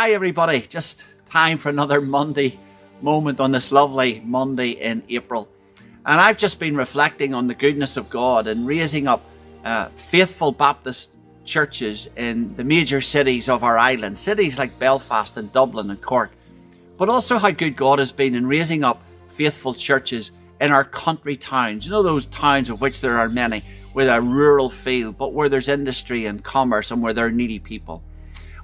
Hi everybody, just time for another Monday moment on this lovely Monday in April. And I've just been reflecting on the goodness of God and raising up faithful Baptist churches in the major cities of our island, cities like Belfast and Dublin and Cork, but also how good God has been in raising up faithful churches in our country towns. You know, those towns of which there are many, with a rural feel, but where there's industry and commerce and where there are needy people.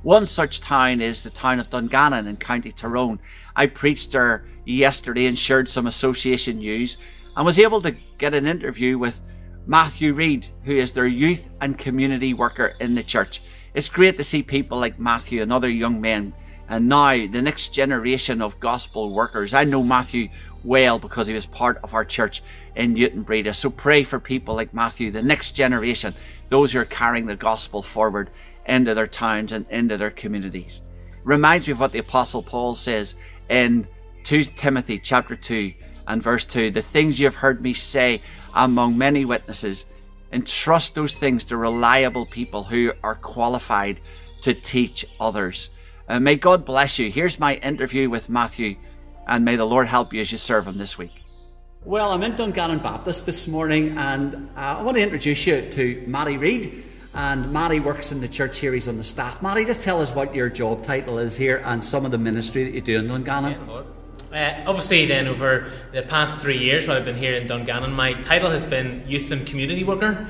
One such town is the town of Dungannon in County Tyrone. I preached there yesterday and shared some association news and was able to get an interview with Matthew Reid, who is their youth and community worker in the church. It's great to see people like Matthew and other young men, and now the next generation of gospel workers. I know Matthew well because he was part of our church in Newton Breda. So pray for people like Matthew, the next generation, those who are carrying the gospel forward into their towns and into their communities. Reminds me of what the Apostle Paul says in 2 Timothy chapter 2 and verse 2. The things you have heard me say among many witnesses, entrust those things to reliable people who are qualified to teach others. May God bless you. Here's my interview with Matthew, and may the Lord help you as you serve him this week. Well, I'm in Dungannon Baptist this morning, and I want to introduce you to Matthew Reid. And Matty works in the church here. He's on the staff. Matty, just tell us what your job title is here and some of the ministry that you do in Dungannon. Obviously then over the past 3 years while I've been here in Dungannon, my title has been Youth and Community Worker.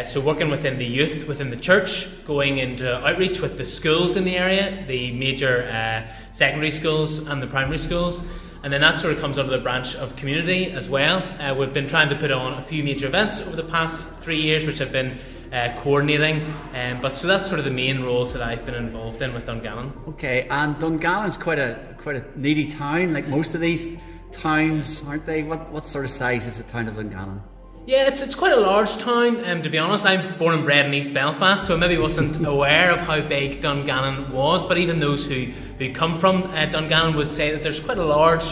So working within the youth, within the church, going into outreach with the schools in the area, the major secondary schools and the primary schools. And then that sort of comes under the branch of community as well. We've been trying to put on a few major events over the past 3 years, which I've been coordinating, but so that's sort of the main roles that I've been involved in with Dungannon. Okay, and Dungannon's quite a needy town, like most of these towns, aren't they? What sort of size is the town of Dungannon? Yeah, it's quite a large town. To be honest, I'm born and bred in East Belfast, so I maybe wasn't aware of how big Dungannon was. But even those who come from Dungannon would say that there's quite a large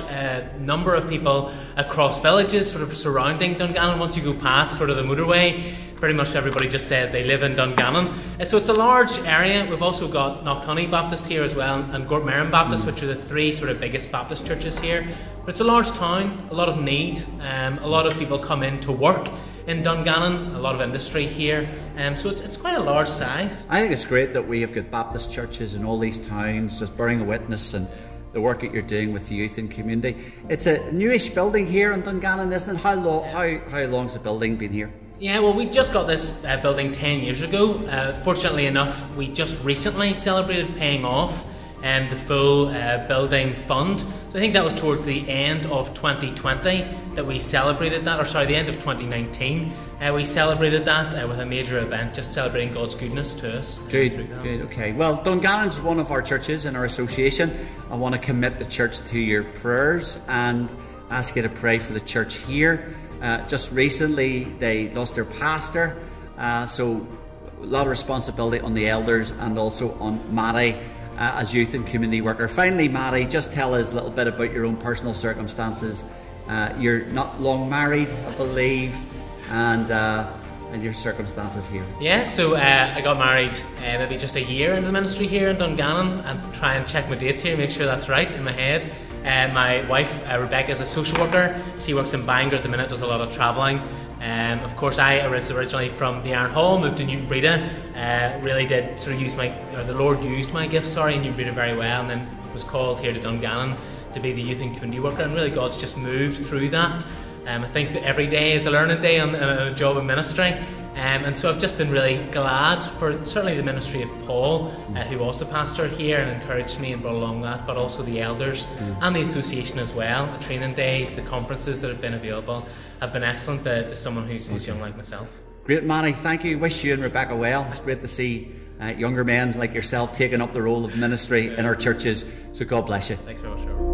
number of people across villages sort of surrounding Dungannon. Once you go past sort of the motorway, pretty much everybody just says they live in Dungannon. So it's a large area. We've also got Dungannon Baptist here as well, and Dungannon Baptist, which are the three sort of biggest Baptist churches here. But it's a large town, a lot of need, a lot of people come in to work in Dungannon, a lot of industry here, so it's quite a large size. I think it's great that we have got Baptist churches in all these towns, just bearing a witness and the work that you're doing with the youth and community. It's a newish building here in Dungannon, isn't it? How long's the building been here? Yeah, well, we just got this building 10 years ago. Fortunately enough, we just recently celebrated paying off the full building fund. So I think that was towards the end of 2020 that we celebrated that, or sorry, the end of 2019. We celebrated that with a major event, just celebrating God's goodness to us. Good, okay. Well, Dungannon's one of our churches in our association. I want to commit the church to your prayers and ask you to pray for the church here. Just recently, they lost their pastor, so a lot of responsibility on the elders and also on Matty as youth and community worker. Finally, Matty, just tell us a little bit about your own personal circumstances. You're not long married, I believe, and your circumstances here. Yeah, so I got married maybe just a year into the ministry here in Dungannon, and try and check my dates here, make sure that's right in my head. My wife, Rebecca, is a social worker. She works in Bangor at the minute, does a lot of travelling. Of course, I was originally from the Iron Hall, moved to Newton Breda. Really did sort of use the Lord used my gifts, in Newton Breda very well, and then was called here to Dungannon to be the youth and community worker, and really God's just moved through that. I think that every day is a learning day on a job in ministry. And so I've just been really glad for certainly the ministry of Paul, who was the pastor here and encouraged me and brought along that, but also the elders and the association as well. The training days, the conferences that have been available have been excellent to someone who's young like myself. Great, Matty, thank you. Wish you and Rebecca well. It's great to see younger men like yourself taking up the role of ministry in our churches. So God bless you. Thanks very much, Trevor.